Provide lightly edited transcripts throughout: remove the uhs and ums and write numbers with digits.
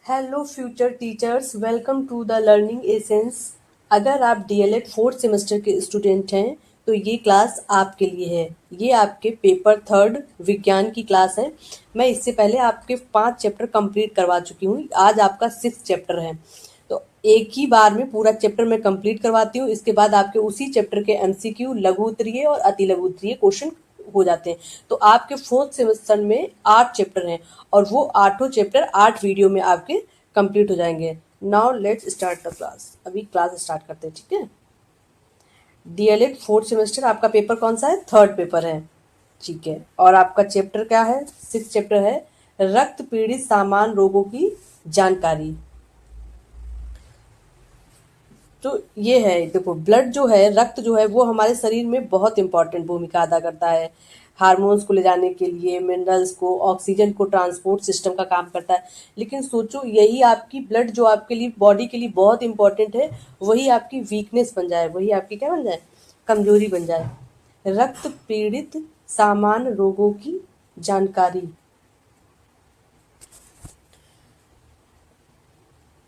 Hello future teachers, welcome to the learning essence. अगर आप DElEd fourth semester के student हैं तो ये क्लास आपके लिए है। ये आपके पेपर थर्ड विज्ञान की क्लास है। मैं इससे पहले आपके 5 चैप्टर कंप्लीट करवा चुकी हूँ। आज आपका 6 चैप्टर है, तो एक ही बार में पूरा चैप्टर मैं कंप्लीट करवाती हूँ। इसके बाद आपके उसी चैप्टर के एमसीक्यू, लघु उत्तरीय और अति लघु उत्तरीय क्वेश्चन हो जाते हैं। तो आपके फोर्थ सेमेस्टर में 8 चैप्टर हैं और वो 8 चैप्टर 8 वीडियो में आपके कंप्लीट हो जाएंगे। Now let's start the class. अभी क्लास स्टार्ट करते हैं, ठीक है। डीएलएड फोर्थ सेमेस्टर आपका पेपर कौन सा है? थर्ड पेपर है, ठीक है। और आपका चैप्टर क्या है? 6 चैप्टर है, रक्त पीड़ित सामान्य रोगों की जानकारी। तो ये है, देखो, ब्लड जो है, रक्त जो है, वो हमारे शरीर में बहुत इंपॉर्टेंट भूमिका अदा करता है। हार्मोन्स को ले जाने के लिए, मिनरल्स को, ऑक्सीजन को, ट्रांसपोर्ट सिस्टम का काम करता है। लेकिन सोचो, यही आपकी ब्लड जो आपके लिए, बॉडी के लिए बहुत इंपॉर्टेंट है, वही आपकी वीकनेस बन जाए, वही आपकी क्या बन जाए? कमजोरी बन जाए। रक्त पीड़ित सामान्य रोगों की जानकारी।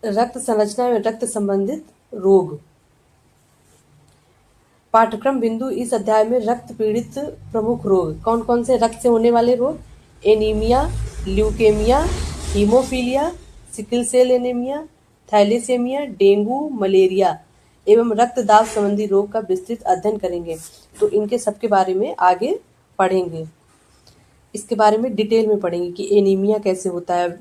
रक्त संरचना में रक्त संबंधित रोग। पाठ्यक्रम बिंदु इस अध्याय में रक्त पीड़ित प्रमुख रोग। कौन कौन से रक्त से होने वाले रोग? Anaemia, leukaemia, haemophilia, sickle cell anaemia, thalassaemia, dengue, malaria एवं रक्तदाब संबंधी रोग का विस्तृत अध्ययन करेंगे। तो इनके सबके बारे में आगे पढ़ेंगे। इसके बारे में डिटेल में पढ़ेंगे कि एनीमिया कैसे होता है,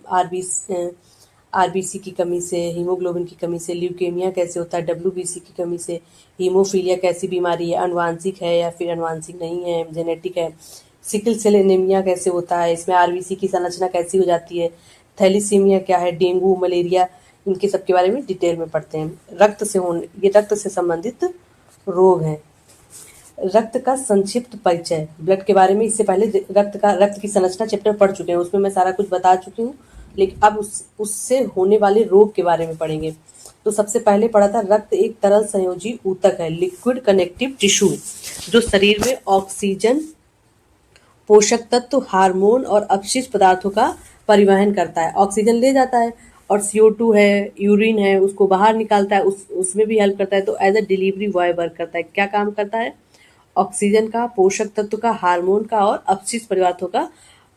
आरबीसी की कमी से, हीमोग्लोबिन की कमी से, ल्यूकेमिया कैसे होता है, डब्ल्यूबीसी की कमी से, हीमोफीलिया कैसी बीमारी है, अनुवांशिक है या फिर अनुवांशिक नहीं है, जेनेटिक है, सिकल सेल एनीमिया कैसे होता है, इसमें आरबीसी की संरचना कैसी हो जाती है, थैलीसीमिया क्या है, डेंगू, मलेरिया, इनके सबके बारे में डिटेल में पढ़ते हैं। ये रक्त से संबंधित रोग हैं। रक्त का संक्षिप्त परिचय। ब्लड के बारे में इससे पहले रक्त की संरचना चैप्टर पढ़ चुके हैं, उसमें मैं सारा कुछ बता चुकी हूँ। लेकिन अब उससे होने वाले रोग के बारे में पढ़ेंगे। तो सबसे पहले पढ़ा था, रक्त एक तरल संयोजी ऊतक है, लिक्विड कनेक्टिव टिश्यू, जो शरीर में ऑक्सीजन, पोषक तत्व, हार्मोन और अपशिष्ट पदार्थों का परिवहन करता है। ऑक्सीजन ले जाता है और CO2 है, यूरिन है, उसको बाहर निकालता है, उसमें भी हेल्प करता है। तो as a delivery boy work करता है। क्या काम करता है? ऑक्सीजन का, पोषक तत्व का, हार्मोन का और अपशिष्ट पदार्थों का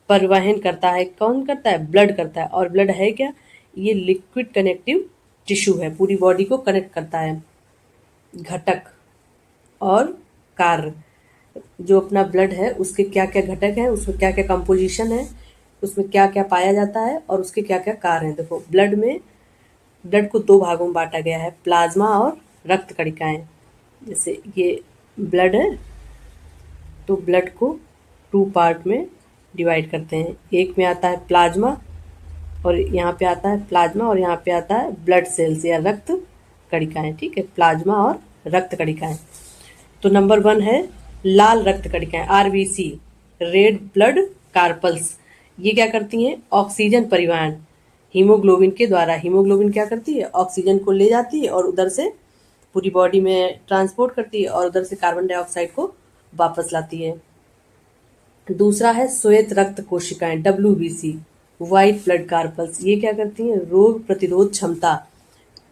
परिवहन करता है। कौन करता है? ब्लड करता है। और ब्लड है क्या? ये लिक्विड कनेक्टिव टिश्यू है, पूरी बॉडी को कनेक्ट करता है। घटक और कार्य। जो अपना ब्लड है, उसके क्या क्या घटक हैं, उसमें क्या क्या कंपोजिशन है, उसमें क्या क्या पाया जाता है और उसके क्या क्या कार्य हैं। देखो, ब्लड को 2 भागों में बांटा गया है, प्लाज्मा और रक्त कणिकाएं। जैसे ये ब्लड है, तो ब्लड को 2 पार्ट में डिवाइड करते हैं। एक में आता है प्लाज्मा, और यहाँ पे आता है प्लाज्मा, और यहाँ पे आता है ब्लड सेल्स या रक्त कणिकाएं। ठीक है, प्लाज्मा और रक्त कणिकाएं। तो नंबर 1 है लाल रक्त कणिकाएं, आरबीसी, रेड ब्लड कार्पल्स। ये क्या करती हैं? ऑक्सीजन परिवहन हीमोग्लोबिन के द्वारा। हीमोग्लोबिन क्या करती है? ऑक्सीजन को ले जाती है और उधर से पूरी बॉडी में ट्रांसपोर्ट करती है और उधर से कार्बन डाइऑक्साइड को वापस लाती है। दूसरा है श्वेत रक्त कोशिकाएं, WBC, व्हाइट ब्लड कार्पल्स। ये क्या करती हैं? रोग प्रतिरोध क्षमता।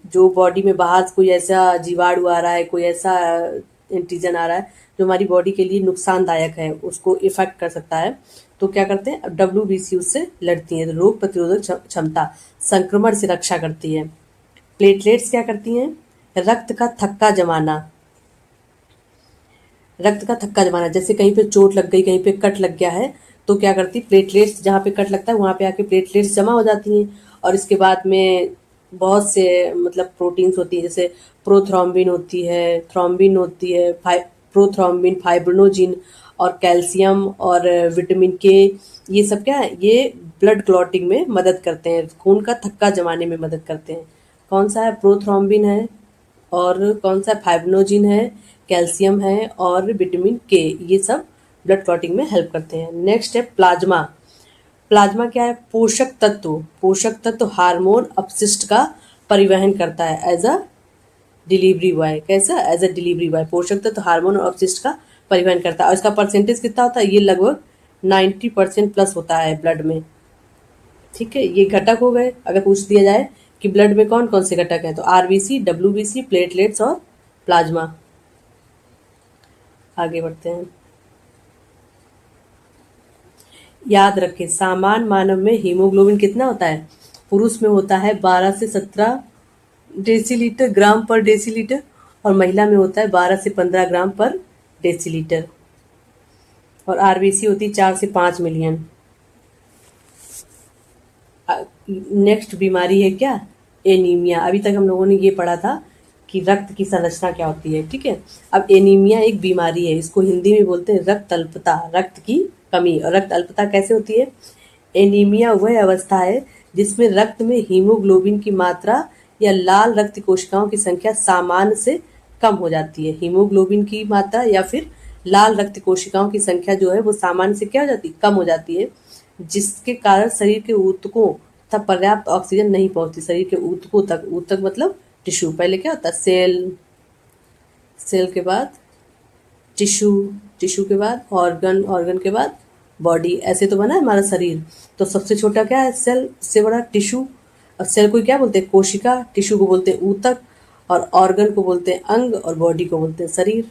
जो बॉडी में बाहर कोई ऐसा जीवाणु आ रहा है, कोई ऐसा एंटीजन आ रहा है जो हमारी बॉडी के लिए नुकसानदायक है, उसको इफेक्ट कर सकता है, तो क्या करते हैं? WBC उससे लड़ती है। रोग प्रतिरोधक क्षमता, संक्रमण से रक्षा करती है। प्लेटलेट्स क्या करती हैं? रक्त का थक्का जमाना। रक्त का थक्का जमाना, जैसे कहीं पे चोट लग गई, कहीं पे कट लग गया है, तो क्या करती? प्लेटलेट्स, जहाँ पे कट लगता है वहाँ पे आके प्लेटलेट्स जमा हो जाती हैं। और इसके बाद में बहुत से मतलब प्रोटीन्स होती हैं, जैसे प्रोथ्रोम्बिन होती है, थ्रोम्बिन होती है, प्रोथ्रोम्बिन, फाइब्रिनोजिन और कैल्शियम और विटामिन के। ये सब क्या है? ये ब्लड क्लॉटिंग में मदद करते हैं, खून का थक्का जमाने में मदद करते हैं। कौन सा है? प्रोथ्रोम्बिन है, और कौन सा? फाइब्रिनोजिन है, कैल्शियम है और विटामिन के। ये सब ब्लड क्लॉटिंग में हेल्प करते हैं। नेक्स्ट है प्लाज्मा। प्लाज्मा क्या है? पोषक तत्व, हार्मोन, अपशिष्ट का परिवहन करता है एज अ डिलीवरी बॉय। कैसा? एज अ डिलीवरी बॉय पोषक तत्व, हार्मोन और अपशिष्ट का परिवहन करता है। और इसका परसेंटेज कितना होता है? ये लगभग 90% प्लस होता है ब्लड में। ठीक है, ये घटक हो गए। अगर पूछ दिया जाए कि ब्लड में कौन कौन से घटक हैं, तो आरबीसी, डब्ल्यूबीसी, प्लेटलेट्स और प्लाज्मा। आगे बढ़ते हैं। याद रखें, सामान्य मानव में हीमोग्लोबिन कितना होता है? पुरुष में होता है 12 से 17 डेसीलीटर, ग्राम पर डेसीलीटर, और महिला में होता है 12 से 15 ग्राम पर डेसीलीटर। और आरबीसी होती है 4 से 5 मिलियन। नेक्स्ट बीमारी है क्या? एनीमिया। अभी तक हम लोगों ने ये पढ़ा था कि रक्त की संरचना क्या होती है, ठीक है। अब एनीमिया एक बीमारी है, इसको हिंदी में बोलते हैं रक्त अल्पता, रक्त की कमी। और रक्त अल्पता कैसे होती है? एनीमिया वह अवस्था है जिसमें रक्त में हीमोग्लोबिन की मात्रा या लाल रक्त कोशिकाओं की संख्या सामान्य से कम हो जाती है। हीमोग्लोबिन की मात्रा या फिर लाल रक्त कोशिकाओं की संख्या जो है वो सामान्य से क्या हो जाती है? कम हो जाती है, जिसके कारण शरीर के ऊतकों तक पर्याप्त ऑक्सीजन नहीं पहुंचती। शरीर के ऊतकों तक, ऊतक मतलब टिश्यू। पहले क्या होता है? सेल, सेल के बाद टिश्यू, टिश्यू के बाद ऑर्गन, ऑर्गन के बाद बॉडी। ऐसे तो बना है हमारा शरीर। तो सबसे छोटा क्या है? सेल, इससे बड़ा टिश्यू। और सेल को क्या बोलते हैं? कोशिका। टिश्यू को बोलते हैं ऊतक, और ऑर्गन को बोलते हैं अंग, और बॉडी को बोलते हैं शरीर।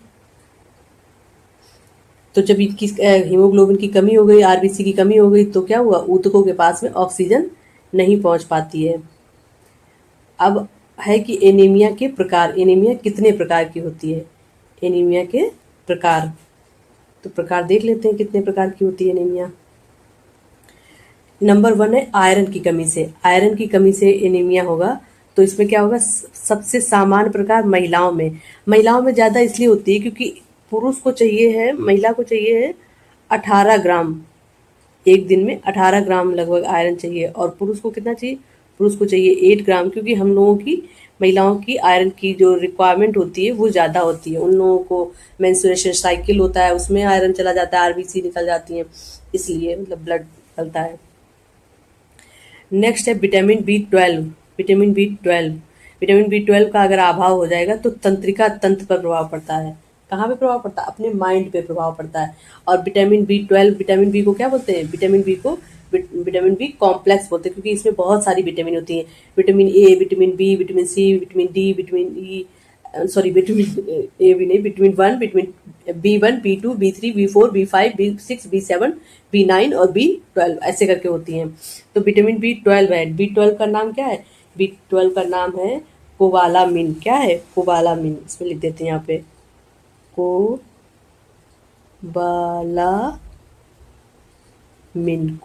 तो जब इनकी हीमोग्लोबिन की कमी हो गई, आरबीसी की कमी हो गई, तो क्या हुआ? ऊतकों के पास में ऑक्सीजन नहीं पहुंच पाती है। अब है कि एनीमिया के प्रकार। एनीमिया कितने प्रकार की होती है? एनीमिया के प्रकार, तो प्रकार देख लेते हैं कितने प्रकार की होती है एनीमिया। नंबर 1 है आयरन की कमी से। आयरन की कमी से एनीमिया होगा, तो इसमें क्या होगा? सबसे सामान्य प्रकार महिलाओं में। महिलाओं में ज़्यादा इसलिए होती है क्योंकि पुरुष को चाहिए है, महिला को चाहिए है 18 ग्राम, एक दिन में 18 ग्राम लगभग आयरन चाहिए। और पुरुष को कितना चाहिए? पुरुष को चाहिए 8 ग्राम, क्योंकि हम लोगों की, महिलाओं की आयरन की जो रिक्वायरमेंट होती है वो ज़्यादा होती है। उन लोगों को मेंस्ट्रुएशन साइकिल होता है, उसमें आयरन चला जाता है, आरबीसी निकल जाती है, इसलिए मतलब ब्लड निकलता है। नेक्स्ट है vitamin B 12। Vitamin B 12, vitamin B 12 का अगर अभाव हो जाएगा तो तंत्रिका तंत्र पर प्रभाव पड़ता है। कहाँ पे प्रभाव पड़ता है? अपने माइंड पे प्रभाव पड़ता है। और विटामिन बी 12, विटामिन बी को क्या बोलते हैं? विटामिन बी को विटामिन बी कॉम्प्लेक्स बोलते हैं, क्योंकि इसमें बहुत सारी विटामिन होती हैं। Vitamin A, vitamin B, vitamin C, vitamin D, vitamin E, sorry vitamin A भी नहीं, vitamin 1, vitamin B 1, B 2, B 3, B 4, B 5, B 6, B 7, B 9 और बी 12 ऐसे करके होती हैं। तो विटामिन बी 12 है। बी 12 का नाम क्या है? बी 12 का नाम है कोबालामिन। क्या है? कोबालामिन। इसमें लिख देते हैं यहाँ पे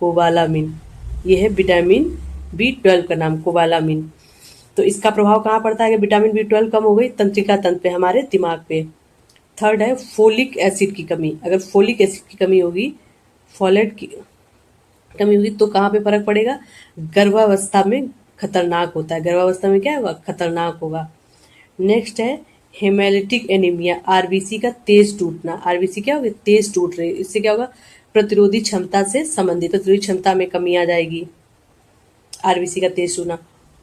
कोबालामिन। ये है विटामिन बी 12 का नाम, कोबालामिन। तो इसका प्रभाव कहाँ पड़ता है? अगर विटामिन बी 12 कम हो गई, तंत्रिका तंत्र पे, हमारे दिमाग पे। थर्ड है फोलिक एसिड की कमी। अगर फोलिक एसिड की कमी होगी, फोलेट की कमी होगी, तो कहाँ पे फर्क पड़ेगा? गर्भावस्था में खतरनाक होता है। गर्भावस्था में क्या होगा? खतरनाक होगा। नेक्स्ट है हेमेलिटिक एनीमिया, आरबीसी का तेज टूटना। आरबीसी क्या होगा? तेज टूट रही है। इससे क्या होगा? प्रतिरोधी क्षमता से संबंधित, प्रतिरोधी क्षमता में कमी आ जाएगी। आरबीसी का तेज टूटना।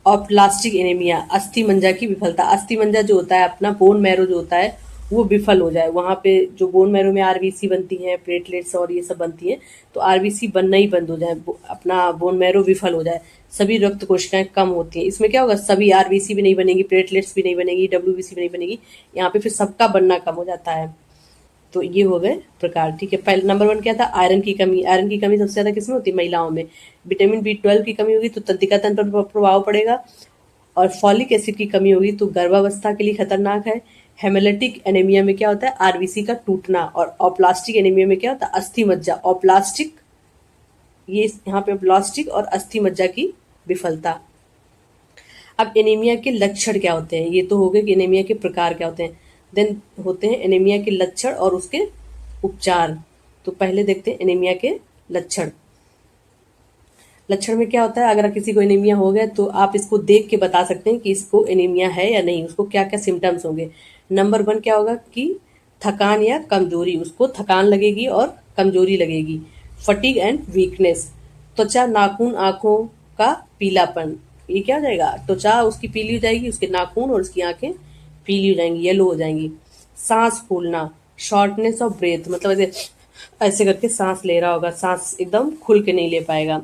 और प्लास्टिक एनीमिया, अस्थि मंजा की विफलता। अस्थि मंजा जो होता है अपना, बोन मैरो जो होता है वो विफल हो जाए। वहाँ पे जो बोन मैरो में आरबीसी बनती हैं, प्लेटलेट्स और ये सब बनती हैं, तो आरबीसी बनना ही बंद हो जाए, अपना बोन मैरो विफल हो जाए, सभी रक्त कोशिकाएं कम होती हैं। इसमें क्या होगा? सभी आरबीसी भी नहीं बनेगी, प्लेटलेट्स भी नहीं बनेगी, डब्ल्यूबीसी भी नहीं बनेगी, यहाँ पे फिर सबका बनना कम हो जाता है। तो ये हो गए प्रकार, ठीक है। पहले नंबर 1 क्या था? आयरन की कमी। आयरन की कमी सबसे ज्यादा किसमें होती है? महिलाओं में। विटामिन बी 12 की कमी होगी तो तंत्रिका तंत्र पर प्रभाव पड़ेगा। और फॉलिक एसिड की कमी होगी तो गर्भावस्था के लिए खतरनाक है। हेमेलिटिक एनीमिया में क्या होता है? आरबीसी का टूटना। और ऑप्लास्टिक एनीमिया में क्या होता है? अस्थि मज्जा, ऑप्लास्टिक, ये यहाँ पे ऑप्लास्टिक और अस्थि मज्जा की विफलता। अब एनीमिया के लक्षण क्या होते हैं? ये तो हो गए कि एनीमिया के प्रकार क्या होते हैं। देन होते हैं एनीमिया के लक्षण और उसके उपचार। तो पहले देखते हैं एनीमिया के लक्षण। लक्षण में क्या होता है? अगर किसी को एनीमिया हो गया तो आप इसको देख के बता सकते हैं कि इसको एनीमिया है या नहीं, उसको क्या क्या सिम्टम्स होंगे। नंबर 1 क्या होगा कि थकान या कमजोरी, उसको थकान लगेगी और कमजोरी लगेगी। फटीग एंड वीकनेस, त्वचा, नाखून, आंखों का पीलापन, ये क्या हो जाएगा? त्वचा उसकी पीली हो जाएगी, उसके नाखून और उसकी आंखें पीली हो जाएंगी, येलो हो जाएंगी। सांस फूलना, शॉर्टनेस ऑफ ब्रेथ, मतलब ऐसे ऐसे करके सांस ले रहा होगा, सांस एकदम खुल के नहीं ले पाएगा।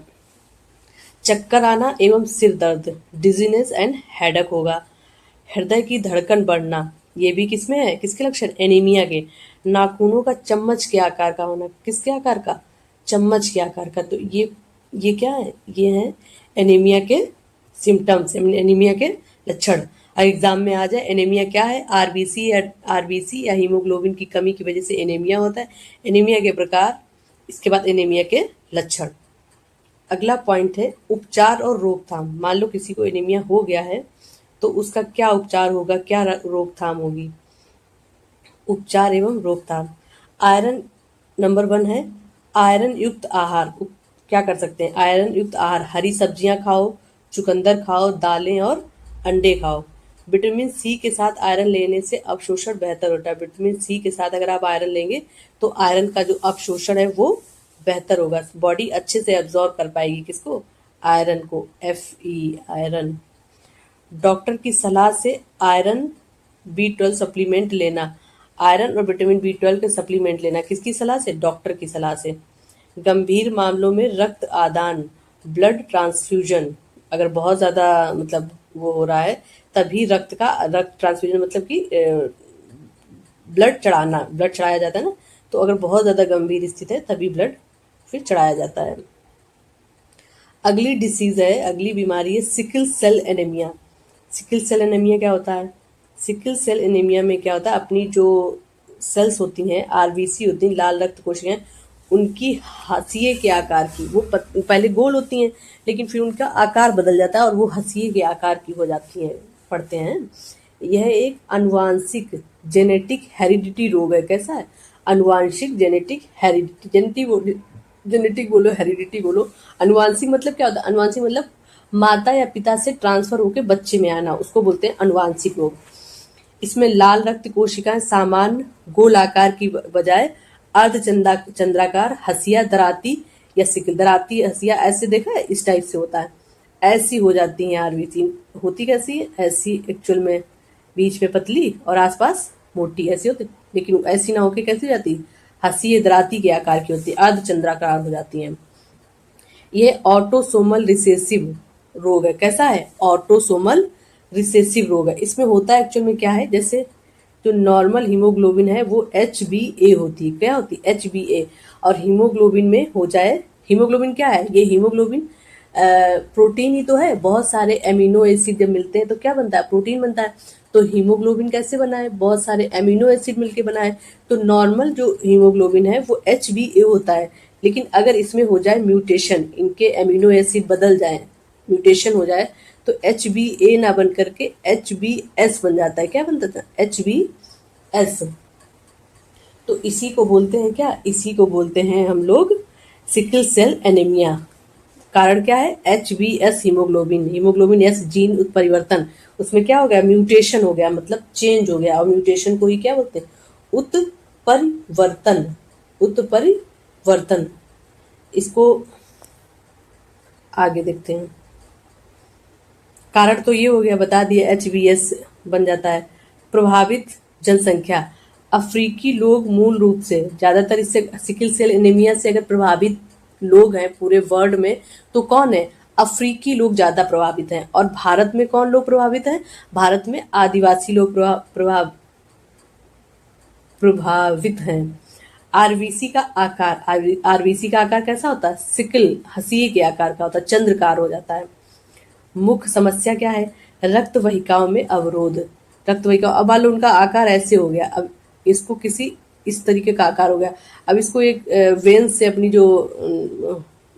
चक्कर आना एवं सिर दर्द, डिजीनेस एंड हेडक होगा। हृदय की धड़कन बढ़ना, ये भी किसमें है, किसके लक्षण, एनीमिया के। नाखूनों का चम्मच के आकार का होना, किसके आकार का, चम्मच के आकार का। तो ये क्या है, ये है एनीमिया के सिम्टम्स, एनीमिया के लक्षण। एग्जाम में आ जाए एनीमिया क्या है, आरबीसी या हीमोग्लोबिन की कमी की वजह से एनीमिया होता है। एनीमिया के प्रकार, इसके बाद एनीमिया के लक्षण। अगला पॉइंट है उपचार और रोकथाम। मान लो किसी को एनीमिया हो गया है तो उसका क्या उपचार होगा, क्या रोकथाम होगी। उपचार एवं रोकथाम। आयरन नंबर 1 है आयरन युक्त आहार। क्या कर सकते हैं, आयरन युक्त आहार, हरी सब्जियां खाओ, चुकंदर खाओ, दालें और अंडे खाओ। विटामिन सी के साथ आयरन लेने से अवशोषण बेहतर होता है। विटामिन सी के साथ अगर आप आयरन लेंगे तो आयरन का जो अवशोषण है वो बेहतर होगा, बॉडी अच्छे से एब्जॉर्ब कर पाएगी किसको, आयरन को, Fe आयरन। डॉक्टर की सलाह से आयरन B12 सप्लीमेंट लेना, आयरन और विटामिन B12 के सप्लीमेंट लेना, किसकी सलाह से, डॉक्टर की सलाह से। गंभीर मामलों में रक्त आदान, ब्लड ट्रांसफ्यूजन, अगर बहुत ज़्यादा मतलब वो हो रहा है तभी रक्त ट्रांसफ्यूजन मतलब कि ब्लड चढ़ाया जाता है ना, तो अगर बहुत ज़्यादा गंभीर स्थिति है तभी ब्लड फिर चढ़ाया जाता है। अगली डिसीज है, अगली बीमारी है sickle cell anaemia. Sickle cell anaemia क्या होता है, सिकल सेल एनीमिया में क्या होता है, अपनी जो सेल्स होती हैं, आरबीसी होती हैं, लाल रक्त कोशिकाएं, उनकी हंसिए के आकार की, वो पहले गोल होती हैं लेकिन फिर उनका आकार बदल जाता है और वो हंसिए के आकार की हो जाती हैं, पढ़ते हैं। यह एक अनुवांशिक जेनेटिक हेरिडिटी रोग है। कैसा है, अनुवांशिक जेनेटिक हेरिडिटी, जेनेटिक बोलो हेरिडिटी बोलो। अनुवांशिक मतलब क्या होता है, अनुवांशिक मतलब माता या पिता से ट्रांसफर होकर बच्चे में आना, उसको बोलते हैं अनुवांशिक रोग। इसमें लाल रक्त कोशिकाएं सामान्य गोल आकार की बजाय चंद्राकार, हसिया, दराती या सिकल, दराती हसिया ऐसे देखा है, इस टाइप से होता है, ऐसी हो जाती है आरबीसी। होती कैसी है, ऐसी एक्चुअल में बीच में पतली और आसपास मोटी ऐसी होती, लेकिन ऐसी ना होके कैसी हो जाती, हंसी दराती के आकार की होती है, अर्धचंद्राकार हो जाती है। ये ऑटोसोमल रिसेसिव रोग है। कैसा है, ऑटोसोमल रिसेसिव रोग है। इसमें होता है एक्चुअल में क्या है, जैसे जो नॉर्मल हीमोग्लोबिन है वो HbA होती है, क्या होती है, HbA, और हीमोग्लोबिन में हो जाए, हीमोग्लोबिन क्या है, ये हीमोग्लोबिन प्रोटीन ही तो है, बहुत सारे एमिनो एसिड जब मिलते हैं तो क्या बनता है, प्रोटीन बनता है। तो हीमोग्लोबिन कैसे बना है, बहुत सारे एमिनो एसिड मिलके बना है। तो नॉर्मल जो हीमोग्लोबिन है वो HbA होता है, लेकिन अगर इसमें हो जाए म्यूटेशन, इनके एमिनो एसिड बदल जाए, म्यूटेशन हो जाए, तो HbA ना बन करके HbS बन जाता है। क्या बनता था, HbS। तो इसी को बोलते हैं क्या, इसी को बोलते हैं हम लोग सिकल सेल एनीमिया। कारण क्या है, HbS haemoglobin, haemoglobin S gene उत्परिवर्तन, उसमें क्या हो गया, म्यूटेशन हो गया, मतलब चेंज हो गया, और म्यूटेशन को ही क्या बोलते हैं, उत्परिवर्तन, उत्परिवर्तन। इसको आगे देखते हैं। कारण तो ये हो गया, बता दिया, HbS बन जाता है। प्रभावित जनसंख्या, अफ्रीकी लोग मूल रूप से ज्यादातर इससे सिकल सेल एनीमिया से अगर प्रभावित लोग हैं पूरे वर्ल्ड में तो कौन है, अफ्रीकी लोग ज्यादा प्रभावित हैं। और भारत में कौन लोग प्रभावित हैं, भारत में आदिवासी लोग प्रभावित हैं। आरबीसी का आकार, आरबीसी का आकार कैसा होता है, सिकल, हंसिए के आकार का होता है, चंद्रकार हो जाता है। मुख्य समस्या क्या है, रक्त वाहिकाओं में अवरोध, रक्त वाहिकाओं, अब मान लो उनका आकार ऐसे हो गया, अब इसको किसी इस तरीके का आकार हो गया, अब इसको एक वेन्स से, अपनी जो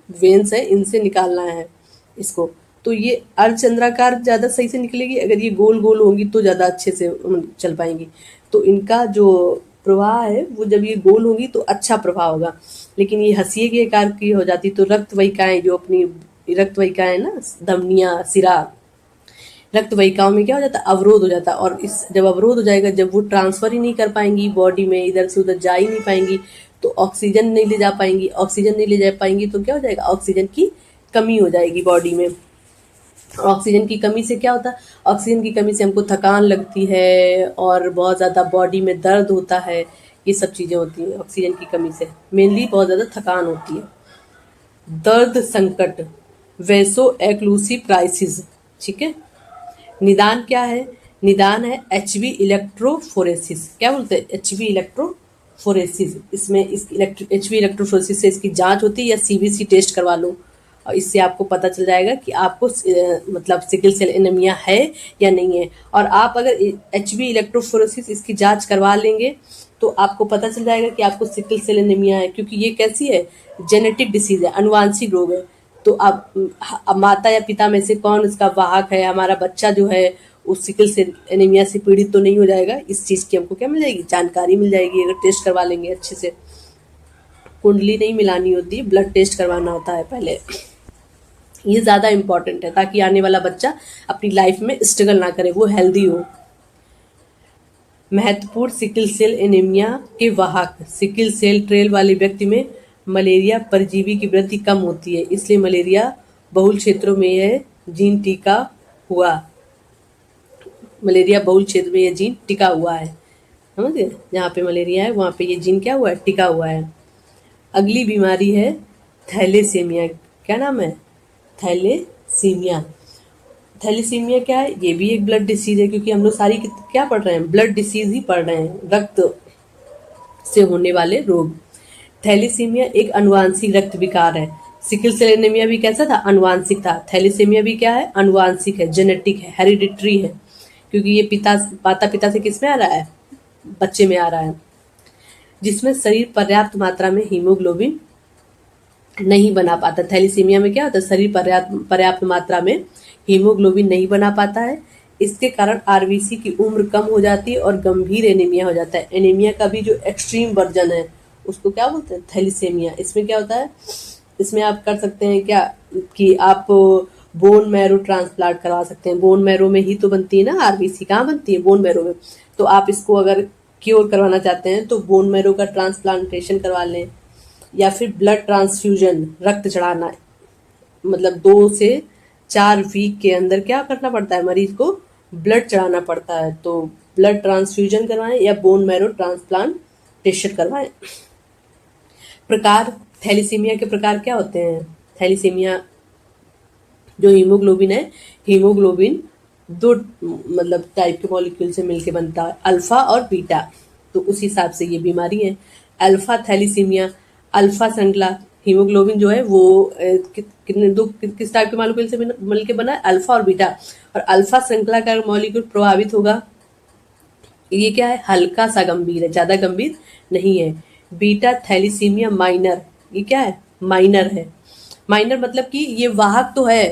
वेन्स है इनसे निकालना है इसको, तो ये अर्धचंद्राकार ज्यादा सही से निकलेगी, अगर ये गोल गोल होंगी तो ज्यादा अच्छे से चल पाएंगी। तो इनका जो प्रवाह है वो जब ये गोल होगी तो अच्छा प्रवाह होगा, लेकिन ये हंसिए के आकार की हो जाती तो रक्त वाहिकाएं, जो अपनी रक्त वाहिकाएं ना, धमनियां, सिरा, रक्त वाहिकाओं में क्या हो जाता है, अवरोध हो जाता है। और इस जब अवरोध हो जाएगा, जब वो ट्रांसफर ही नहीं कर पाएंगी बॉडी में, इधर से उधर जा ही नहीं पाएंगी, तो ऑक्सीजन नहीं ले जा पाएंगी, ऑक्सीजन नहीं ले जा पाएंगी तो क्या हो जाएगा, ऑक्सीजन की कमी हो जाएगी बॉडी में। ऑक्सीजन की कमी से क्या होता है, ऑक्सीजन की कमी से हमको थकान लगती है और बहुत ज़्यादा बॉडी में दर्द होता है, ये सब चीज़ें होती हैं ऑक्सीजन की कमी से, मेनली बहुत ज़्यादा थकान होती है। दर्द संकट, वेसो एक्लूसिव क्राइसिस। ठीक है, निदान क्या है? निदान है एचबी इलेक्ट्रोफोरेसिस। क्या बोलते हैं? HB electrophoresis. इसमें इस एचबी इलेक्ट्रोफोरेसिस से इसकी जांच होती है, या सीबीसी टेस्ट करवा लो और इससे आपको पता चल जाएगा कि आपको मतलब सिकल सेल एनीमिया है या नहीं है। और आप अगर एचबी इलेक्ट्रोफोरेसिस इसकी जांच करवा लेंगे तो आपको पता चल जाएगा कि आपको सिकल सेल एनीमिया है, क्योंकि ये कैसी है? जेनेटिक डिसीज है, अनुवांशिक रोग है। तो अब माता या पिता में से कौन इसका वाहक है? हमारा बच्चा जो है उस सिकल सेल एनीमिया से पीड़ित तो नहीं हो जाएगा? इस चीज की हमको क्या मिल जाएगी? जानकारी मिल जाएगी अगर टेस्ट करवा लेंगे अच्छे से। कुंडली नहीं मिलानी होती, ब्लड टेस्ट करवाना होता है पहले। ये ज्यादा इंपॉर्टेंट है ताकि आने वाला बच्चा अपनी लाइफ में स्ट्रगल ना करे, वो हेल्दी हो। महत्वपूर्ण सिकल सेल एनीमिया के वाहक। सिकल सेल ट्रेल वाले व्यक्ति में मलेरिया परजीवी की वृद्धि कम होती है, इसलिए मलेरिया बहुल क्षेत्रों में यह जीन टीका हुआ। मलेरिया बहुल क्षेत्र में यह जीन टिका हुआ है। समझ गए? जहाँ पे मलेरिया है वहाँ पे ये जीन क्या हुआ है? टिका हुआ है। अगली बीमारी है थैलेसीमिया। क्या नाम है? थैलेसीमिया। थैलेसीमिया क्या है? ये भी एक ब्लड डिसीज है, क्योंकि हम लोग सारी क्या पढ़ रहे हैं? ब्लड डिसीज ही पढ़ रहे हैं, रक्त से होने वाले रोग। थैलेसीमिया एक अनुवांशिक रक्त विकार है। सिकल सेल एनीमिया भी कैसा था? अनुवांशिक था। थैलेसीमिया भी क्या है? अनुवांशिक है, जेनेटिक है, हेरिडिटरी है, क्योंकि ये माता पिता से किस में आ रहा है? बच्चे में आ रहा है। जिसमें शरीर पर्याप्त मात्रा में हीमोग्लोबिन नहीं बना पाता। थैलेसीमिया में क्या होता है? शरीर पर्याप्त मात्रा में हीमोग्लोबिन नहीं बना पाता है। इसके कारण आरबीसी की उम्र कम हो जाती है और गंभीर एनीमिया हो जाता है। एनीमिया का भी जो एक्सट्रीम वर्जन है उसको क्या बोलते हैं? थैलेसीमिया। इसमें क्या होता है? इसमें आप कर सकते हैं क्या कि आप बोन मैरो ट्रांसप्लांट करवा सकते हैं। बोन मैरो में ही तो बनती है ना आरबीसी। कहाँ बनती है? बोन मैरो में। तो आप इसको अगर क्योर करवाना चाहते हैं तो बोन मैरो का ट्रांसप्लांटेशन करवा लें, या फिर ब्लड ट्रांसफ्यूजन, रक्त चढ़ाना। मतलब 2 से 4 वीक के अंदर क्या करना पड़ता है? मरीज को ब्लड चढ़ाना पड़ता है। तो ब्लड ट्रांसफ्यूजन करवाएं या बोन मैरो ट्रांसप्लांटेशन करवाएं। प्रकार। थैलेसीमिया के प्रकार क्या होते हैं? थैलेसीमिया जो हीमोग्लोबिन है, हीमोग्लोबिन 2 मतलब टाइप के मॉलिक्यूल से मिलके बनता है, अल्फा और बीटा। तो उस हिसाब से ये बीमारी है। अल्फा थैलेसीमिया, अल्फा श्रृंखला हीमोग्लोबिन जो है वो किस टाइप के मॉलिक्यूल से मिलके बना है? अल्फा और बीटा। और अल्फा श्रृंखला का मॉलिक्यूल प्रभावित होगा, ये क्या है? हल्का सा गंभीर है, ज्यादा गंभीर नहीं है। बीटा थैलेसीमिया माइनर, ये क्या है? माइनर है। माइनर मतलब कि ये वाहक तो है,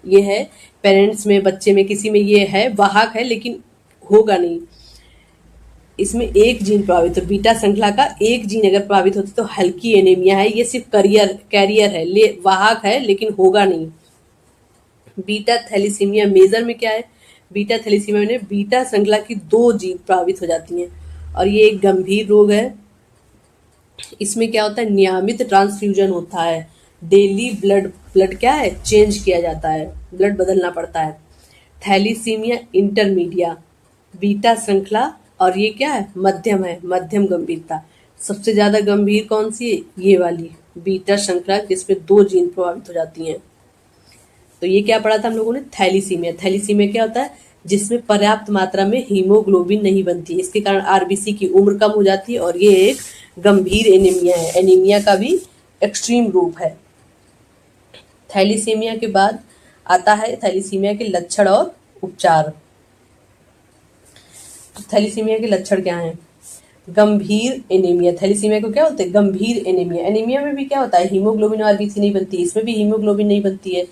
ये है पेरेंट्स में, बच्चे में, किसी में ये है, वाहक है, लेकिन होगा नहीं। इसमें एक जीन प्रभावित है, बीटा श्रृंखला का एक जीन अगर प्रभावित होती तो हल्की एनीमिया है। ये सिर्फ कैरियर है, वाहक है लेकिन होगा नहीं। बीटा थैलेसीमिया मेजर में क्या है? बीटा थैलेसीमिया में बीटा श्रृंखला की 2 जीन प्रभावित हो जाती हैं और ये एक गंभीर रोग है। इसमें क्या होता है? नियमित ट्रांसफ्यूजन होता है, डेली ब्लड क्या है? चेंज किया जाता है, ब्लड बदलना पड़ता है। थैलेसीमिया इंटरमीडिया, बीटा श्रृंखला, और ये क्या है? मध्यम है, मध्यम गंभीरता। सबसे ज्यादा गंभीर कौन सी है? ये वाली बीटा श्रृंखला, जिसमें 2 जीन प्रभावित हो जाती हैं। तो ये क्या पढ़ा था हम लोगों ने? थैलेसीमिया। थैलेसीमिया क्या होता है? जिसमें पर्याप्त मात्रा में हीमोग्लोबिन नहीं बनती, इसके कारण आरबीसी की उम्र कम हो जाती है और ये एक गंभीर एनीमिया है। एनीमिया का भी एक्सट्रीम रूप है। थैलेसीमिया के बाद आता है थैलेसीमिया के लक्षण और उपचार। थैलेसीमिया के लक्षण क्या हैं? गंभीर एनीमिया। थैलेसीमिया को क्या होता है? गंभीर एनीमिया। एनीमिया में भी क्या होता है? हीमोग्लोबिन और आरबीसी नहीं बनती, इसमें भी हीमोग्लोबिन नहीं बनती है।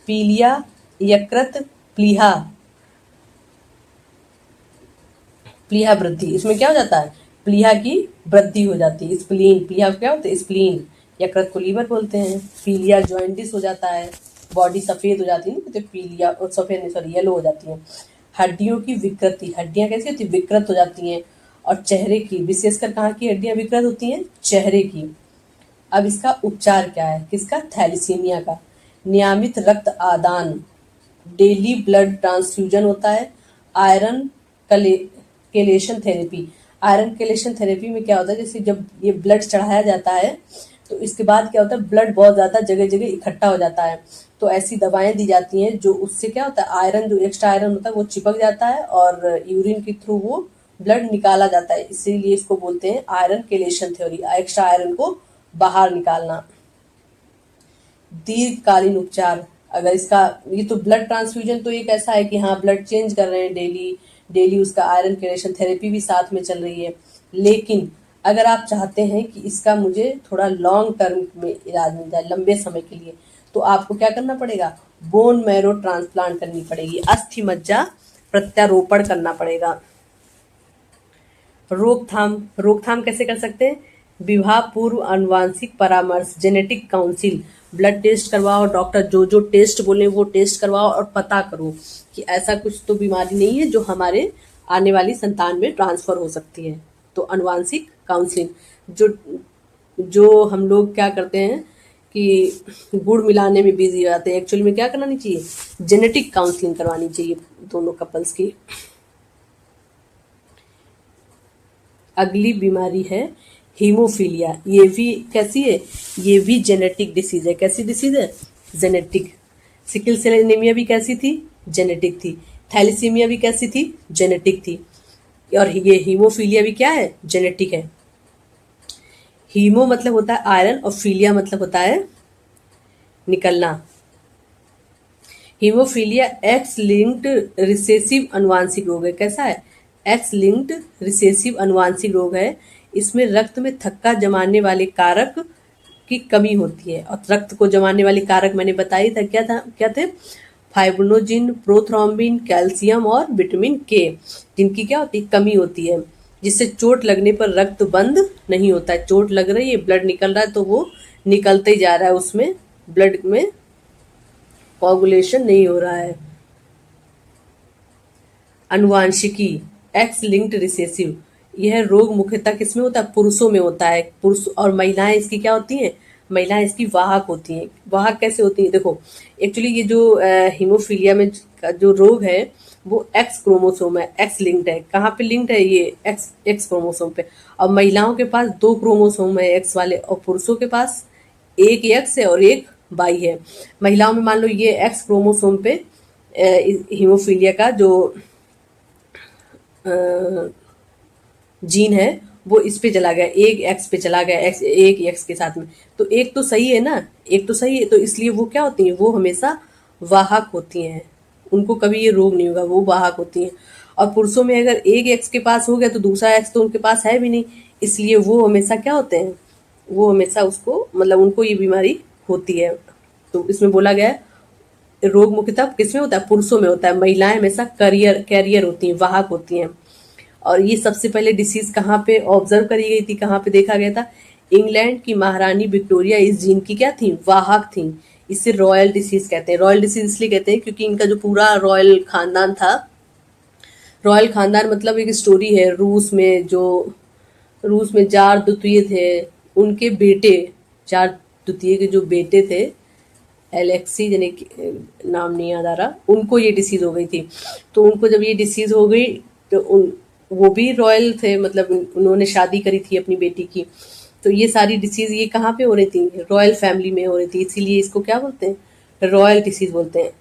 पीलिया, यकृत, प्लीहा वृद्धि। इसमें क्या हो जाता है? प्लीहा की वृद्धि हो जाती है। स्प्लीन, प्लीहा क्या होता है? स्प्लीन। यकृत को लीवर बोलते हैं। पीलिया जॉइंटिस हो जाता है, बॉडी सफेद हो जाती है, तो पीलिया, और सफेद नहीं, सॉरी, येलो हो जाती है। हड्डियों की विकृति, हड्डियां कैसी होती है? विकृत हो जाती हैं। और चेहरे की, विशेषकर कहाँ की हड्डियां विकृत होती हैं? चेहरे की। अब इसका उपचार क्या है? किसका? थैलेसीमिया का। नियमित रक्त आदान, डेली ब्लड ट्रांसफ्यूजन होता है। Iron chelation therapy. Iron chelation therapy में क्या होता है? जैसे जब ये ब्लड चढ़ाया जाता है तो इसके बाद क्या होता है, ब्लड बहुत ज़्यादा जगह जगह इकट्ठा हो जाता है, तो ऐसी दवाएं दी जाती हैं जो उससे क्या होता है, आयरन जो एक्स्ट्रा आयरन होता है वो चिपक जाता है और यूरिन के थ्रू वो ब्लड निकाला जाता है, इसीलिए इसको बोलते हैं iron chelation theory, extra iron को बाहर निकालना। दीर्घकालीन उपचार, अगर इसका, ये तो ब्लड ट्रांसफ्यूजन तो एक ऐसा है कि हाँ ब्लड चेंज कर रहे हैं डेली डेली, उसका आयरन केलेशन थेरेपी भी साथ में चल रही है, लेकिन अगर आप चाहते हैं कि इसका मुझे थोड़ा लॉन्ग टर्म में इलाज मिल जाए, लंबे समय के लिए, तो आपको क्या करना पड़ेगा, बोन मैरो ट्रांसप्लांट करनी पड़ेगी, अस्थि मज्जा प्रत्यारोपण करना पड़ेगा। रोकथाम, रोकथाम कैसे कर सकते हैं, विवाह पूर्व आनुवांशिक परामर्श, जेनेटिक काउंसिल, ब्लड टेस्ट करवाओ, डॉक्टर जो जो टेस्ट बोले वो टेस्ट करवाओ और पता करो कि ऐसा कुछ तो बीमारी नहीं है जो हमारे आने वाली संतान में ट्रांसफर हो सकती है। तो आनुवांशिक काउंसलिंग, जो जो हम लोग क्या करते हैं कि गुड़ मिलाने में बिजी हो जाते हैं, एक्चुअली में क्या करना चाहिए, जेनेटिक काउंसलिंग करवानी चाहिए दोनों कपल्स की। अगली बीमारी है हीमोफीलिया, ये भी कैसी है, ये भी जेनेटिक डिसीज है। कैसी डिसीज है, जेनेटिक। सिकल सेल एनीमिया भी कैसी थी, जेनेटिक थी। थैलीसीमिया भी कैसी थी, जेनेटिक थी। और ये हीमोफीलिया भी क्या है, जेनेटिक है। हीमो मतलब होता है आयरन और फीलिया मतलब होता है निकलना। हीमोफीलिया एक्स लिंक्ड रिसेसिव अनुवांशिक रोग है। कैसा है, एक्स लिंक्ड रिसेसिव अनुवांशिक रोग है। इसमें रक्त में थक्का जमाने वाले कारक की कमी होती है, और रक्त को जमाने वाले कारक मैंने बताई था, क्या थे, फाइब्रिनोजिन, प्रोथ्रोम्बिन, कैल्शियम और विटामिन के, जिनकी क्या होती है, कमी होती है, जिससे चोट लगने पर रक्त बंद नहीं होता है। चोट लग रही है, ब्लड निकल रहा है, तो वो निकलते ही जा रहा है, उसमें ब्लड में कोगुलेशन नहीं हो रहा है। अनुवांशिकी, एक्स लिंक्ड रिसेसिव, यह रोग मुख्यतः किसमें होता है, पुरुषों में होता है। पुरुष और महिलाएं इसकी क्या होती हैं, महिलाएं इसकी वाहक होती हैं। वाहक कैसे होती हैं, देखो एक्चुअली ये जो हीमोफीलिया में का जो रोग है वो एक्स क्रोमोसोम है, एक्स लिंक्ड है। कहाँ पे लिंक्ड है, ये एक्स एक्स क्रोमोसोम पे। और महिलाओं के पास 2 क्रोमोसोम है एक्स वाले, और पुरुषों के पास एक एक्स है और एक वाई है। महिलाओं में मान लो ये एक्स क्रोमोसोम पे हीमोफीलिया का जो जीन है वो इस पे चला गया, एक एक्स पे चला गया, एक्स एक एक्स के साथ में, तो एक तो सही है ना, एक तो सही है, तो इसलिए वो क्या होती हैं, वो हमेशा वाहक होती हैं, उनको कभी ये रोग नहीं होगा, वो वाहक होती हैं। और पुरुषों में अगर एक एक्स के पास हो गया तो दूसरा एक्स तो उनके पास है भी नहीं, इसलिए वो हमेशा क्या होते हैं, वो हमेशा उसको मतलब उनको ये बीमारी होती है। तो इसमें बोला गया है रोग मुख्यतः किसमें होता है, पुरुषों में होता है। महिलाएं हमेशा कैरियर होती हैं, वाहक होती हैं। और ये सबसे पहले डिसीज कहाँ पे ऑब्जर्व करी गई थी, कहाँ पे देखा गया था, इंग्लैंड की महारानी विक्टोरिया इस जीन की क्या थी, वाहक थी। इसे रॉयल डिसीज कहते हैं। रॉयल डिसीज इसलिए कहते हैं क्योंकि इनका जो पूरा रॉयल खानदान था, रॉयल खानदान मतलब एक स्टोरी है, रूस में जार द्वितीय थे, उनके बेटे, जार द्वितीय के जो बेटे थे, एलेक्सी जने नाम नहीं याद आ रहा, उनको ये डिसीज हो गई थी। तो उनको जब ये डिसीज हो गई तो वो भी रॉयल थे, मतलब उन्होंने शादी करी थी अपनी बेटी की, तो ये सारी डिसीज ये कहाँ पे हो रही थी, रॉयल फैमिली में हो रही थी, इसीलिए इसको क्या बोलते हैं, रॉयल डिसीज बोलते हैं।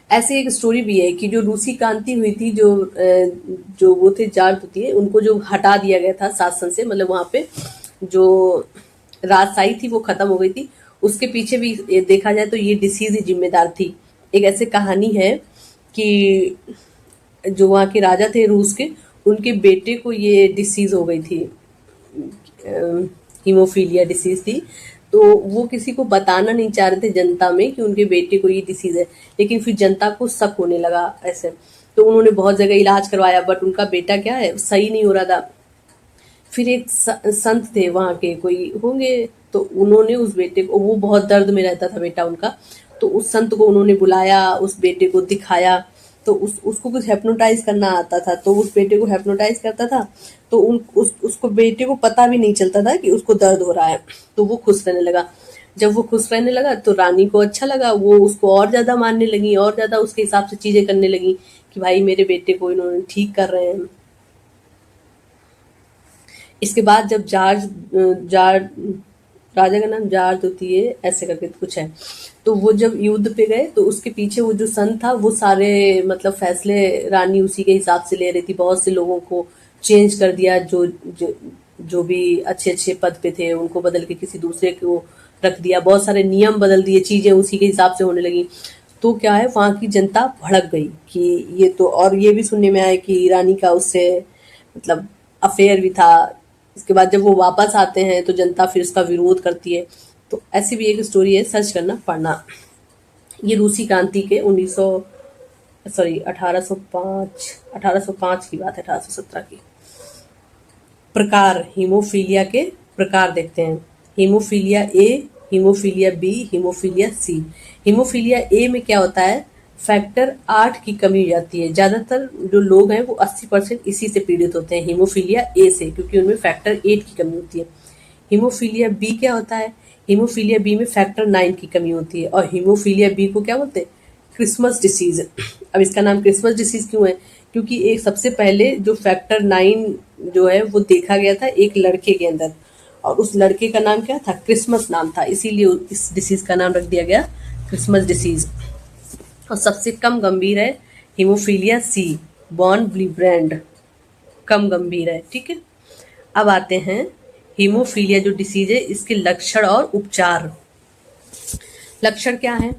ऐसे एक स्टोरी भी है कि जो रूसी क्रांति हुई थी, जो वो थे जार द्वितीय, उनको जो हटा दिया गया था शासन से, मतलब वहां पे जो राजशाही थी वो खत्म हो गई थी, उसके पीछे भी देखा जाए तो ये डिसीज ही जिम्मेदार थी। एक ऐसे कहानी है कि जो वहाँ के राजा थे रूस के, उनके बेटे को ये डिसीज हो गई थी, हीमोफीलिया डिसीज थी। तो वो किसी को बताना नहीं चाह रहे थे जनता में कि उनके बेटे को ये डिसीज है, लेकिन फिर जनता को शक होने लगा ऐसे, तो उन्होंने बहुत जगह इलाज करवाया, बट उनका बेटा क्या है, सही नहीं हो रहा था। फिर एक संत थे वहाँ के, कोई होंगे, तो उन्होंने उस बेटे को, वो बहुत दर्द में रहता था बेटा उनका, तो उस संत को उन्होंने बुलाया, उस बेटे को दिखाया, तो उसको कुछ हेप्नोटाइज करना आता था, तो उस बेटे को हेप्नोटाइज करता था, तो उसको बेटे को पता भी नहीं चलता था कि उसको दर्द हो रहा है, तो वो खुश रहने लगा। जब वो खुश रहने लगा तो रानी को अच्छा लगा, वो उसको और ज्यादा मानने लगी, और ज्यादा उसके हिसाब से चीजें करने लगी कि भाई मेरे बेटे को इन्होंने ठीक कर रहे हैं। इसके बाद जब जार राजा का नाम जार्ज होती है, ऐसे करके कुछ है। तो वो जब युद्ध पे गए तो उसके पीछे वो जो सन था वो सारे मतलब फैसले रानी उसी के हिसाब से ले रही थी। बहुत से लोगों को चेंज कर दिया, जो भी अच्छे अच्छे पद पे थे उनको बदल के किसी दूसरे को रख दिया, बहुत सारे नियम बदल दिए, चीजें उसी के हिसाब से होने लगी। तो क्या है, वहां की जनता भड़क गई कि ये तो, और ये भी सुनने में आया कि रानी का उससे मतलब अफेयर भी था। इसके बाद जब वो वापस आते हैं तो जनता फिर उसका विरोध करती है। तो ऐसी भी एक स्टोरी है, सर्च करना, पढ़ना। ये रूसी क्रांति के 1805 की बात है, 1817 की। प्रकार, हीमोफीलिया के प्रकार देखते हैं। Haemophilia A, haemophilia B, haemophilia C. Haemophilia A में क्या होता है, फैक्टर 8 की कमी हो जाती है। ज्यादातर जो लोग हैं वो 80% इसी से पीड़ित होते हैं, हीमोफीलिया ए से, क्योंकि उनमें फैक्टर 8 की कमी होती है। हीमोफीलिया बी क्या होता है, हीमोफीलिया बी में फैक्टर 9 की कमी होती है। और हीमोफीलिया बी को क्या बोलते हैं, क्रिसमस डिसीज। अब इसका नाम क्रिसमस डिसीज क्यों है, क्योंकि एक सबसे पहले जो फैक्टर 9 जो है वो देखा गया था एक लड़के के अंदर, और उस लड़के का नाम क्या था, क्रिसमस नाम था, इसीलिए इस डिसीज का नाम रख दिया गया क्रिसमस डिसीज। और सबसे कम गंभीर है हीमोफीलिया सी, बॉर्न ब्लीब्रैंड, कम गंभीर है। ठीक है, अब आते हैं हीमोफीलिया जो डिसीज है, इसके लक्षण और उपचार। लक्षण क्या है,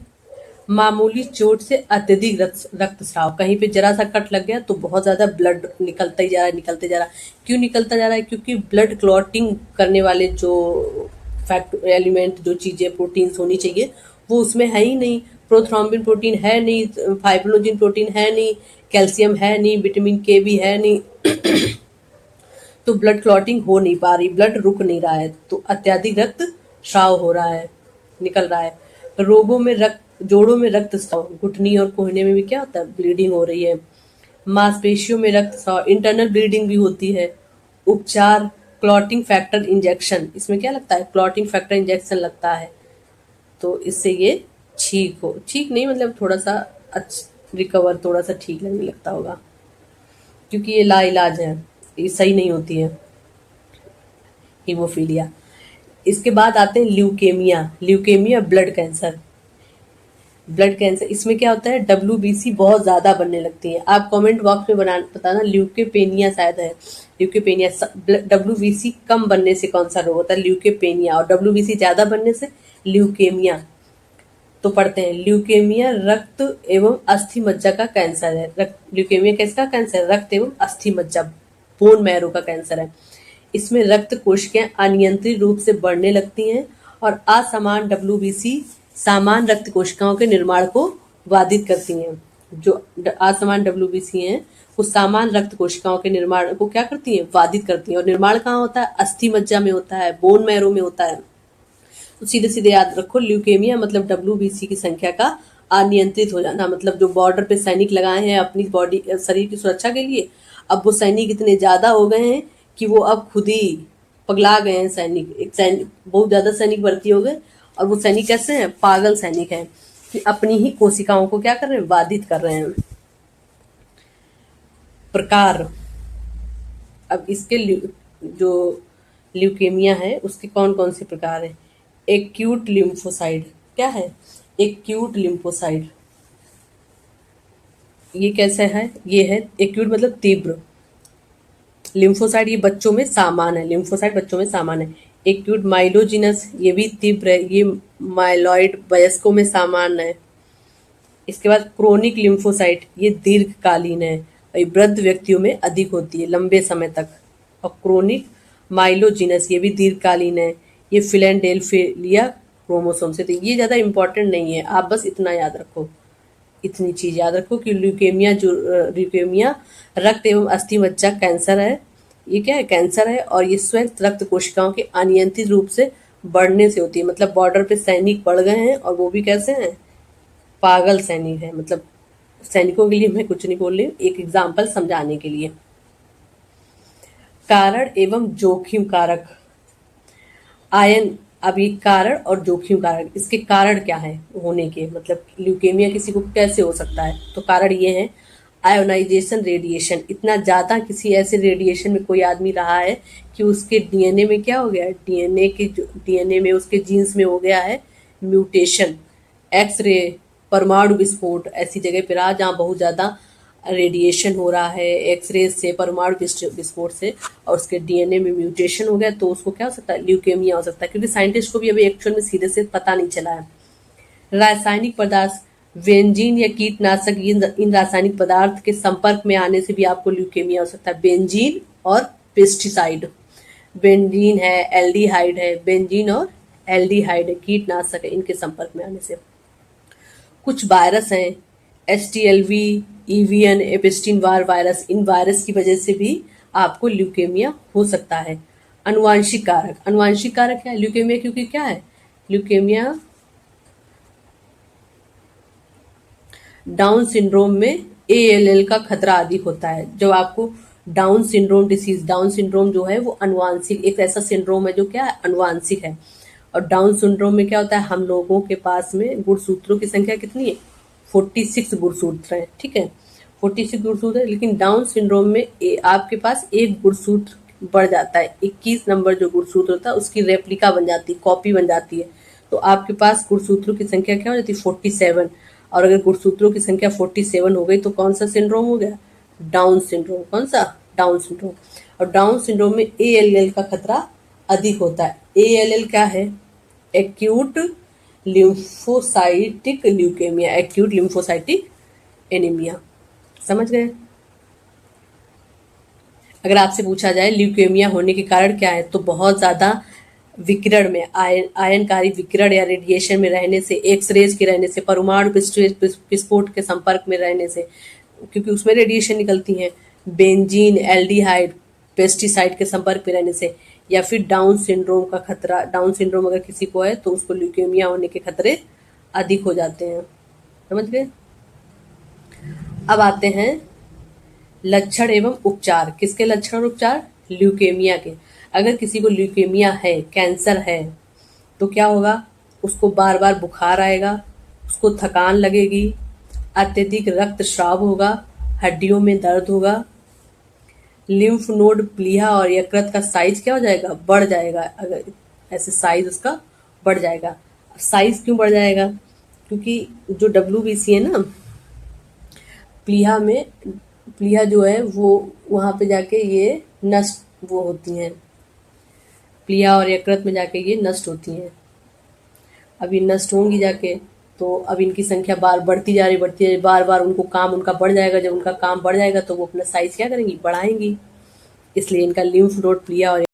मामूली चोट से अत्यधिक रक्तस्राव, कहीं पे जरा सा कट लग गया तो बहुत ज्यादा ब्लड निकलता ही जा रहा है, निकलते जा रहा है। क्यों निकलता जा रहा है, क्योंकि ब्लड क्लॉटिंग करने वाले जो फैक्ट एलिमेंट, जो चीजें प्रोटीन्स होनी चाहिए वो उसमें है ही नहीं। प्रोथ्रोम्बिन प्रोटीन है नहीं, फाइब्रोजिन प्रोटीन है नहीं, कैल्शियम है नहीं, विटामिन के भी है नहीं। तो ब्लड क्लॉटिंग हो नहीं पा रही, ब्लड रुक नहीं रहा है, तो अत्यधिक रक्त स्राव हो रहा है, निकल रहा है। रोगों में जोड़ों में रक्तस्राव, घुटनी और कोहने में भी क्या होता है, ब्लीडिंग हो रही है। मांसपेशियों में रक्तस्राव, इंटरनल ब्लीडिंग भी होती है। उपचार, क्लॉटिंग फैक्टर इंजेक्शन, इसमें क्या लगता है, क्लॉटिंग फैक्टर इंजेक्शन लगता है, तो इससे ये ठीक नहीं मतलब थोड़ा सा रिकवर, थोड़ा सा ठीक लगने लगता होगा, क्योंकि ये लाइलाज है, ये सही नहीं होती है हीमोफीलिया। इसके बाद आते हैं leukaemia. Leukaemia blood cancer, blood cancer, इसमें क्या होता है, WBC बहुत ज्यादा बनने लगती है। आप कमेंट बॉक्स में बताना, ल्यूकेपेनिया शायद है, ल्यूकेपेनिया। WBC कम बनने से कौन सा रोग होता है, ल्यूकेपेनिया। और WBC ज्यादा बनने से ल्यूकेमिया। तो पढ़ते हैं, ल्यूकेमिया रक्त एवं अस्थि मज्जा का कैंसर है। ल्यूकेमिया किसका कैंसर है, रक्त एवं अस्थि मज्जा, बोन मैरो का कैंसर है। इसमें रक्त कोशिकाएं अनियंत्रित रूप से बढ़ने लगती हैं और असमान WBC सामान्य रक्त कोशिकाओं के निर्माण को बाधित करती हैं। जो असमान WBC हैं वो सामान्य रक्त कोशिकाओं के निर्माण को क्या करती हैं, बाधित करती हैं। और निर्माण कहाँ होता है, अस्थि मज्जा में होता है, बोन मैरो में होता है। तो सीधे सीधे याद रखो, ल्यूकेमिया मतलब WBC की संख्या का अनियंत्रित हो जाना, मतलब जो बॉर्डर पे सैनिक लगाए हैं अपनी बॉडी शरीर की सुरक्षा के लिए, अब वो सैनिक इतने ज्यादा हो गए हैं कि वो अब खुद ही पगला गए हैं। सैनिक बहुत ज्यादा सैनिक भर्ती हो गए, और वो सैनिक कैसे हैं, पागल सैनिक हैं कि अपनी ही कोशिकाओं को क्या कर रहे हैं, बाधित कर रहे हैं। प्रकार, अब इसके जो ल्यूकेमिया है उसके कौन कौन से प्रकार हैं। एक्यूट लिम्फोसाइड, क्या है, एक्यूट लिम्फोसाइड, ये कैसे है, ये है एक्यूट मतलब तीव्र। लिम्फोसाइड ये बच्चों में सामान्य है, लिम्फोसाइड बच्चों में सामान्य है। एक्यूट माइलोजिनस, ये भी तीव्र है, ये माइलॉइड वयस्कों में सामान्य है। इसके बाद क्रोनिक लिम्फोसाइट, ये दीर्घकालीन है, ये वृद्ध व्यक्तियों में अधिक होती है लंबे समय तक। और क्रोनिक माइलोजिनस, ये भी दीर्घकालीन है, ये फिलेडेल्फिया क्रोमोसोम से। तो ये ज्यादा इंपॉर्टेंट नहीं है, आप बस इतना याद रखो, इतनी चीज याद रखो कि ल्यूकेमिया रक्त एवं अस्थि मज्जा कैंसर है। ये क्या है, कैंसर है, और ये स्वस्थ रक्त कोशिकाओं के अनियंत्रित रूप से बढ़ने से होती है। मतलब बॉर्डर पे सैनिक बढ़ गए हैं, और वो भी कैसे हैं, पागल सैनिक है। मतलब सैनिकों के लिए मैं कुछ नहीं बोल रही हूँ, एक एग्जाम्पल समझाने के लिए। कारण एवं जोखिम कारक, आयन, अब ये कारण और जोखिम कारक, इसके कारण क्या है होने के, मतलब ल्यूकेमिया किसी को कैसे हो सकता है, तो कारण ये है, आयोनाइजेशन रेडिएशन, इतना ज़्यादा किसी ऐसे रेडिएशन में कोई आदमी रहा है कि उसके डीएनए में क्या हो गया है, डीएनए में उसके जीन्स में हो गया है म्यूटेशन। एक्सरे, परमाणु विस्फोट ऐसी जगह पे रहा जहाँ बहुत ज़्यादा रेडिएशन हो रहा है, एक्सरे से, परमाणु विस्फोट से, और उसके डीएनए में म्यूटेशन हो गया, तो उसको क्या हो सकता है, ल्यूकेमिया हो सकता है। क्योंकि साइंटिस्ट को भी अभी एक्चुअल में सीधे से पता नहीं चला है। रासायनिक पदार्थ, बेंजीन या कीटनाशक, इन रासायनिक पदार्थ के संपर्क में आने से भी आपको ल्यूकेमिया हो सकता है। बेंजीन और पेस्टिसाइड, बेंजीन है, एल्डिहाइड है, बेंजीन और एल्डिहाइड है, कीटनाशक है, इनके संपर्क में आने से। कुछ वायरस हैं, HTLV, EVN, एपिस्टीन वार वायरस, इन वायरस की वजह से भी आपको ल्यूकेमिया हो सकता है। अनुवांशिक कारक, अनुवांशिक कारक क्या है ल्यूकेमिया, क्योंकि क्या है ल्यूकेमिया डाउन सिंड्रोम में ALL का खतरा अधिक होता है। जब आपको down syndrome disease, down syndrome जो है वो अनुवांशिक एक ऐसा सिंड्रोम है जो क्या है अनुवांशिक है। और डाउन सिंड्रोम में क्या होता है, हम लोगों के पास में गुणसूत्रों की संख्या कितनी है, 46 गुणसूत्र है, ठीक है, 46 गुणसूत्र है। लेकिन डाउन सिंड्रोम में आपके पास एक गुणसूत्र बढ़ जाता है, 21 नंबर जो गुणसूत्र होता है उसकी रेप्लिका बन जाती है, कॉपी बन जाती है। तो आपके पास गुणसूत्रों की संख्या क्या हो जाती है, 47। और अगर गुणसूत्रों की संख्या 47 हो गई तो कौन सा सिंड्रोम हो गया, डाउन सिंड्रोम। कौन सा, डाउन सिंड्रोम। और डाउन सिंड्रोम में ALL का खतरा अधिक होता है। ALL क्या है, acute lymphocytic leukaemia, acute lymphocytic anaemia. समझ गए। अगर आपसे पूछा जाए ल्यूकेमिया होने के कारण क्या है, तो बहुत ज्यादा विकिरण में, आयनकारी विकिरण या रेडिएशन में रहने से, एक्सरेज के रहने से, परमाणु विस्फोट के संपर्क में रहने से, क्योंकि उसमें रेडिएशन निकलती है, बेंजीन, एल्डिहाइड, पेस्टिसाइड के संपर्क में रहने से, या फिर डाउन सिंड्रोम का खतरा, डाउन सिंड्रोम अगर किसी को है तो उसको ल्यूकेमिया होने के खतरे अधिक हो जाते हैं। समझ गए। अब आते हैं लक्षण एवं उपचार। किसके लक्षण और उपचार, ल्यूकेमिया के। अगर किसी को ल्यूकेमिया है, कैंसर है, तो क्या होगा, उसको बार बार बुखार आएगा, उसको थकान लगेगी, अत्यधिक रक्तस्राव होगा, हड्डियों में दर्द होगा, लिम्फ नोड, प्लीहा और यकृत का साइज क्या हो जाएगा, बढ़ जाएगा। अगर ऐसे साइज उसका बढ़ जाएगा। साइज क्यों बढ़ जाएगा, क्योंकि जो WBC है ना, प्लीहा में, प्लीहा जो है वो वहां पे जाके ये नष्ट वो होती हैं, प्लीहा और यकृत में जाके ये नष्ट होती हैं। अब ये नष्ट होंगी जाके, तो अब इनकी संख्या बार बढ़ती जा रही, बार बार उनको काम उनका बढ़ जाएगा। जब उनका काम बढ़ जाएगा तो वो अपना साइज क्या करेंगी, बढ़ाएंगी। इसलिए इनका लिम्फ नोड, प्लीहा और